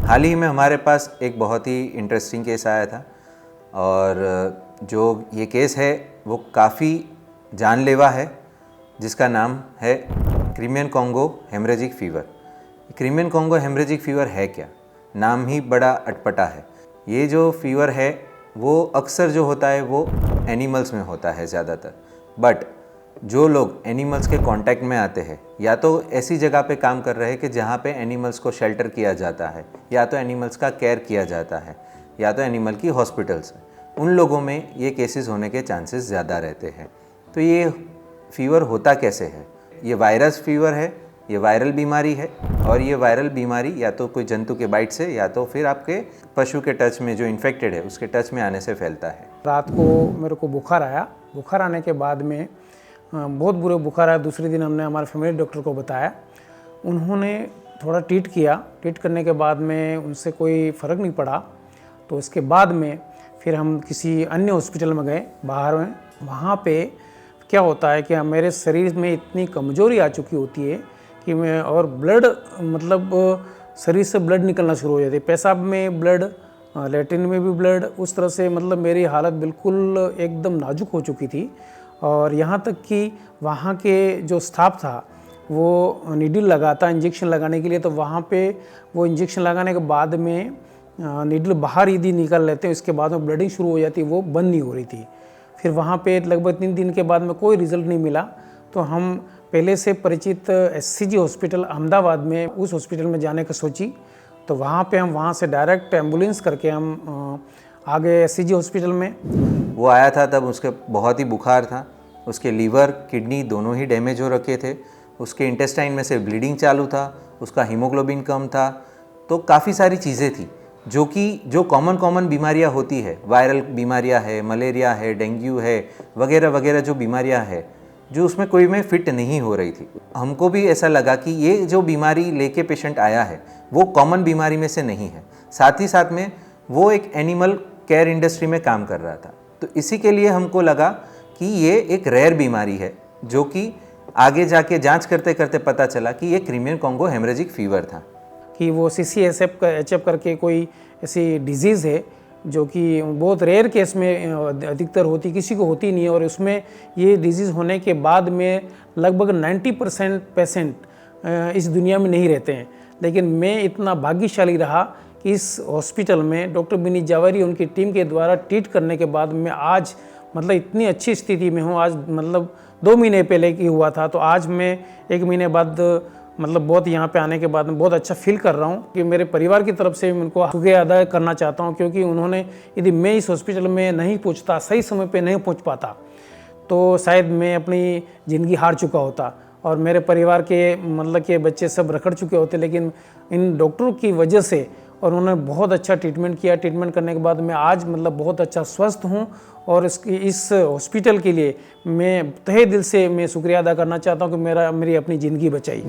हाल ही में हमारे पास एक बहुत ही इंटरेस्टिंग केस आया था और जो ये केस है वो काफ़ी जानलेवा है, जिसका नाम है Crimean Congo haemorrhagic fever. Crimean Congo haemorrhagic fever है क्या? नाम ही बड़ा अटपटा है। ये जो फ़ीवर है वो अक्सर जो होता है वो एनिमल्स में होता है ज़्यादातर, बट जो लोग एनिमल्स के कांटेक्ट में आते हैं, या तो ऐसी जगह पे काम कर रहे हैं कि जहाँ पे एनिमल्स को शेल्टर किया जाता है, या तो एनिमल्स का केयर किया जाता है, या तो एनिमल की हॉस्पिटल्स हैं, उन लोगों में ये केसेस होने के चांसेस ज़्यादा रहते हैं। तो ये फ़ीवर होता कैसे है? ये वायरस फ़ीवर है, ये वायरल बीमारी है, और ये वायरल बीमारी या तो कोई जंतु के बाइट से या तो फिर आपके पशु के टच में जो इन्फेक्टेड है उसके टच में आने से फैलता है। रात को मेरे को बुखार आया। बुखार आने के बाद में बहुत बुरे बुखार आया। दूसरे दिन हमने हमारे फैमिली डॉक्टर को बताया। उन्होंने थोड़ा ट्रीट किया। ट्रीट करने के बाद में उनसे कोई फ़र्क नहीं पड़ा, तो उसके बाद में फिर हम किसी अन्य हॉस्पिटल में गए बाहर में। वहाँ पे क्या होता है कि मेरे शरीर में इतनी कमज़ोरी आ चुकी होती है कि मैं, और ब्लड मतलब शरीर से ब्लड निकलना शुरू हो जाती है, पेशाब में ब्लड, लैट्रिन में भी ब्लड, उस तरह से मतलब मेरी हालत बिल्कुल एकदम नाजुक हो चुकी थी। और यहाँ तक कि वहाँ के जो स्टाफ था वो नीडल लगाता इंजेक्शन लगाने के लिए, तो वहाँ पे वो इंजेक्शन लगाने के बाद में नीडल बाहर यदि निकल लेते हैं, उसके बाद में ब्लडिंग शुरू हो जाती है, वो बंद नहीं हो रही थी। फिर वहाँ पे लगभग 3 दिन के बाद में कोई रिज़ल्ट नहीं मिला, तो हम पहले से परिचित SCG हॉस्पिटल अहमदाबाद में, उस हॉस्पिटल में जाने का सोची। तो वहाँ पे हम वहाँ से डायरेक्ट एम्बुलेंस करके हम आ गए SCG हॉस्पिटल में। वो आया था तब उसके बहुत ही बुखार था, उसके लीवर किडनी दोनों ही डैमेज हो रखे थे, उसके इंटेस्टाइन में से ब्लीडिंग चालू था, उसका हीमोग्लोबिन कम था, तो काफ़ी सारी चीज़ें थी जो कॉमन बीमारियां होती है, वायरल बीमारियां है, मलेरिया है, डेंगू है, वगैरह वगैरह जो बीमारियां है, जो उसमें कोई में फिट नहीं हो रही थी। हमको भी ऐसा लगा कि ये जो बीमारी लेके पेशेंट आया है वो कॉमन बीमारी में से नहीं है, साथ ही साथ में वो एक एनिमल केयर इंडस्ट्री में काम कर रहा था। तो इसी के लिए हमको लगा कि ये एक रेयर बीमारी है, जो कि आगे जाके जांच करते करते पता चला कि ये क्रिमियन कॉन्गो हेमरेजिक फ़ीवर था। कि वो CCSF करके कोई ऐसी डिजीज़ है जो कि बहुत रेयर केस में अधिकतर होती, किसी को होती नहीं है, और उसमें ये डिजीज़ होने के बाद में लगभग 90% पेशेंट इस दुनिया में नहीं रहते हैं। लेकिन मैं इतना भाग्यशाली रहा कि इस हॉस्पिटल में डॉक्टर विनीत जावरी उनकी टीम के द्वारा ट्रीट करने के बाद मैं आज मतलब इतनी अच्छी स्थिति में हूँ। आज मतलब 2 महीने पहले की हुआ था, तो आज मैं 1 महीने बाद मतलब बहुत यहाँ पे आने के बाद में बहुत अच्छा फील कर रहा हूँ कि मेरे परिवार की तरफ से उनको शुक्रिया अदा करना चाहता हूँ, क्योंकि उन्होंने, यदि मैं इस हॉस्पिटल में नहीं पहुँचता, सही समय पे नहीं पहुँच पाता, तो शायद मैं अपनी ज़िंदगी हार चुका होता और मेरे परिवार के मतलब के बच्चे सब रखड़ चुके होते। लेकिन इन डॉक्टरों की वजह से, और उन्होंने बहुत अच्छा ट्रीटमेंट किया। ट्रीटमेंट करने के बाद मैं आज मतलब बहुत अच्छा स्वस्थ हूँ, और इस हॉस्पिटल के लिए मैं तहे दिल से मैं शुक्रिया अदा करना चाहता हूँ कि मेरी अपनी ज़िंदगी बचाई।